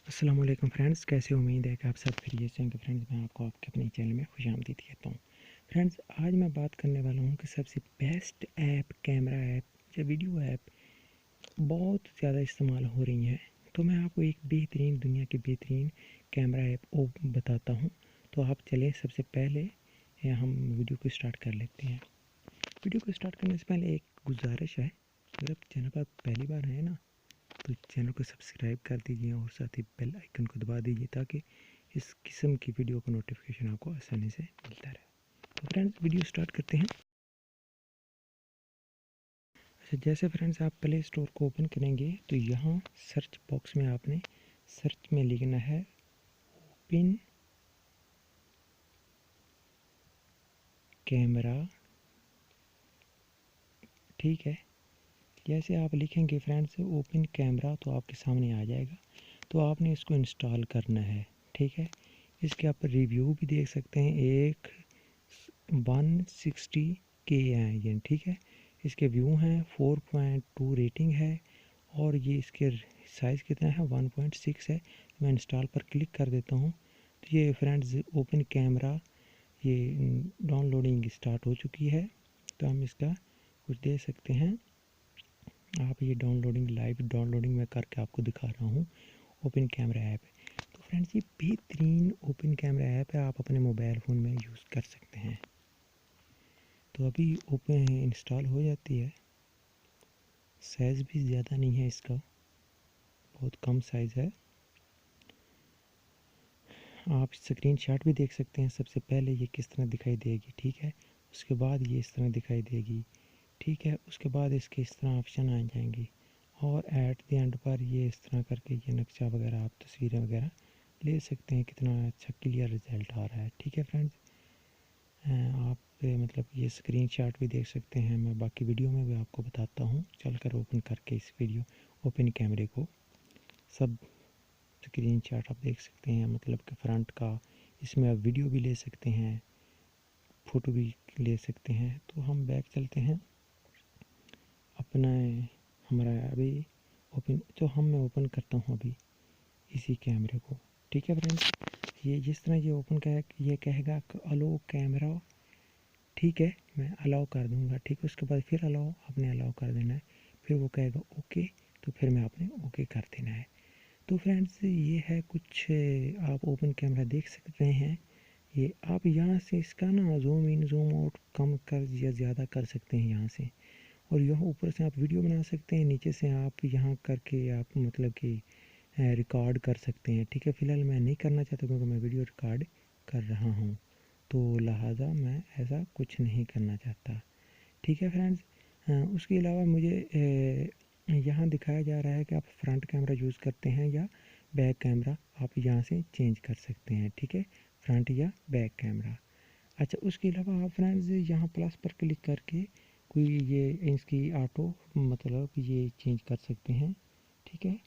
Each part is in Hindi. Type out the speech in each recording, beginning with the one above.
अस्सलाम वालेकुम फ्रेंड्स, कैसे उम्मीद है कि आप सब खैरियत से होंगे। फ्रेंड्स, मैं आपको आपके अपने चैनल में खुशामदीद कहता हूँ। फ्रेंड्स, आज मैं बात करने वाला हूँ कि सबसे बेस्ट ऐप, कैमरा ऐप या वीडियो ऐप बहुत ज़्यादा इस्तेमाल हो रही हैं। तो मैं आपको एक बेहतरीन, दुनिया की बेहतरीन कैमरा ऐप बताता हूँ। तो आप चलें, सबसे पहले हम वीडियो को स्टार्ट कर लेते हैं। वीडियो को स्टार्ट करने से पहले एक गुजारिश है, अगर आप चैनल पर पहली बार हैं ना, तो चैनल को सब्सक्राइब कर दीजिए और साथ ही बेल आइकन को दबा दीजिए ताकि इस किस्म की वीडियो का नोटिफिकेशन आपको आसानी से मिलता रहे। तो फ्रेंड्स, वीडियो स्टार्ट करते हैं। अच्छा, जैसे फ्रेंड्स आप प्ले स्टोर को ओपन करेंगे तो यहाँ सर्च बॉक्स में आपने सर्च में लिखना है ओपन कैमरा। ठीक है, जैसे आप लिखेंगे फ्रेंड्स ओपन कैमरा तो आपके सामने आ जाएगा। तो आपने इसको इंस्टॉल करना है। ठीक है, इसके आप रिव्यू भी देख सकते हैं। एक 160 के हैं ये। ठीक है, इसके व्यू हैं, 4.2 रेटिंग है और ये इसके साइज़ कितना है, 1.6 है। मैं इंस्टॉल पर क्लिक कर देता हूँ तो ये फ्रेंड्स ओपन कैमरा ये डाउनलोडिंग स्टार्ट हो चुकी है। तो हम इसका कुछ दे सकते हैं। आप ये डाउनलोडिंग, लाइव डाउनलोडिंग में करके आपको दिखा रहा हूँ। ओपन कैमरा ऐप है। तो फ्रेंड्स, ये बेहतरीन ओपन कैमरा ऐप है, आप अपने मोबाइल फ़ोन में यूज़ कर सकते हैं। तो अभी ओपन इंस्टॉल हो जाती है। साइज़ भी ज़्यादा नहीं है इसका, बहुत कम साइज़ है। आप स्क्रीनशॉट भी देख सकते हैं। सबसे पहले ये किस तरह दिखाई देगी, ठीक है। उसके बाद ये इस तरह दिखाई देगी, ठीक है। उसके बाद इसके इस तरह ऑप्शन आ जाएंगे और एट द एंड पर ये इस तरह करके ये नक्शा वगैरह, आप तस्वीरें वगैरह ले सकते हैं। कितना अच्छा क्लियर रिज़ल्ट आ रहा है। ठीक है फ्रेंड्स, आप मतलब ये स्क्रीनशॉट भी देख सकते हैं। मैं बाकी वीडियो में भी आपको बताता हूँ, चलकर ओपन करके इस वीडियो ओपन कैमरे को सब स्क्रीनशॉट आप देख सकते हैं। मतलब कि फ्रंट का, इसमें आप वीडियो भी ले सकते हैं, फ़ोटो भी ले सकते हैं। तो हम बैक चलते हैं अपना, हमारा अभी ओपन, तो मैं ओपन करता हूँ अभी इसी कैमरे को। ठीक है फ्रेंड्स, ये जिस तरह ये ओपन का ये कहेगा अलो कैमरा, ठीक है, मैं अलाउ कर दूंगा। ठीक है, उसके बाद फिर अलाउ, आपने अलाउ कर देना है। फिर वो कहेगा ओके, तो फिर मैं आपने ओके कर देना है। तो फ्रेंड्स, ये है कुछ, आप ओपन कैमरा देख सकते हैं। ये आप यहाँ से इसका ना जूम इन जूम आउट कम कर या ज़्यादा कर सकते हैं यहाँ से। और यहाँ ऊपर से आप वीडियो बना सकते हैं, नीचे से आप यहाँ करके आप मतलब कि रिकॉर्ड कर सकते हैं। ठीक है, फ़िलहाल मैं नहीं करना चाहता क्योंकि मैं वीडियो रिकॉर्ड कर रहा हूँ, तो लिहाजा मैं ऐसा कुछ नहीं करना चाहता। ठीक है फ्रेंड्स, उसके अलावा मुझे यहाँ दिखाया जा रहा है कि आप फ्रंट कैमरा यूज़ करते हैं या बैक कैमरा, आप यहाँ से चेंज कर सकते हैं। ठीक है, फ्रंट या बैक कैमरा। अच्छा, उसके अलावा आप फ्रेंड्स यहाँ प्लस पर क्लिक करके कोई ये इसकी ऑटो मतलब ये चेंज कर सकते हैं। ठीक है,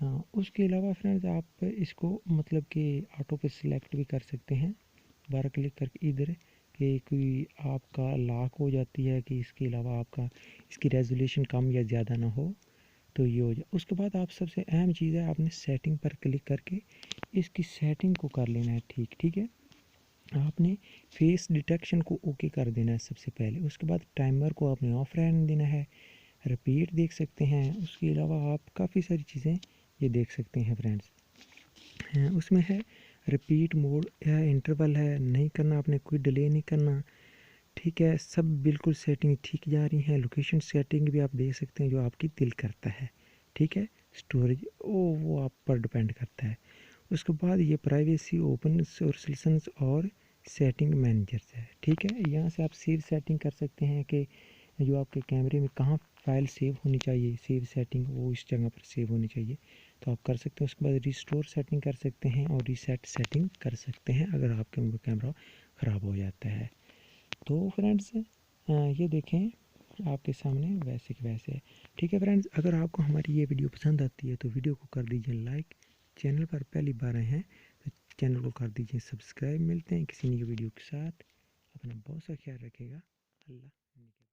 हाँ, उसके अलावा फ्रेंड्स आप इसको मतलब कि ऑटो पे सिलेक्ट भी कर सकते हैं। दोबारा क्लिक करके इधर कि कोई आपका लॉक हो जाती है कि इसके अलावा आपका इसकी रेजोल्यूशन कम या ज़्यादा ना हो, तो ये हो जाए। उसके बाद आप सबसे अहम चीज़ है, आपने सेटिंग पर क्लिक करके इसकी सेटिंग को कर लेना है। ठीक है, आपने फेस डिटेक्शन को ओके कर देना है सबसे पहले। उसके बाद टाइमर को आपने ऑफ रहने देना है। रिपीट देख सकते हैं। उसके अलावा आप काफ़ी सारी चीज़ें ये देख सकते हैं फ्रेंड्स। उसमें है रिपीट मोड है, इंटरवल है, नहीं करना आपने, कोई डिले नहीं करना। ठीक है, सब बिल्कुल सेटिंग ठीक जा रही हैं। लोकेशन सेटिंग भी आप देख सकते हैं जो आपकी दिल करता है। ठीक है, स्टोरेज वो आप पर डिपेंड करता है। उसके बाद ये प्राइवेसी, ओपन सोर्सेस और सेटिंग मैनेजर्स है। ठीक है, यहाँ से आप सेव सेटिंग कर सकते हैं कि जो आपके कैमरे में कहाँ फ़ाइल सेव होनी चाहिए, सेव सेटिंग वो इस जगह पर सेव होनी चाहिए, तो आप कर सकते हैं। उसके बाद रिस्टोर सेटिंग कर सकते हैं और रीसेट सेटिंग कर सकते हैं अगर आपके कैमरा ख़राब हो जाता है। तो फ्रेंड्स, ये देखें आपके सामने वैसे के वैसे है। ठीक है फ्रेंड्स, अगर आपको हमारी ये वीडियो पसंद आती है तो वीडियो को कर दीजिए लाइक। चैनल पर पहली बार आए हैं तो चैनल को कर दीजिए सब्सक्राइब। मिलते हैं किसी नई वीडियो के साथ। अपना बहुत सा ख्याल रखिएगा। अल्लाह।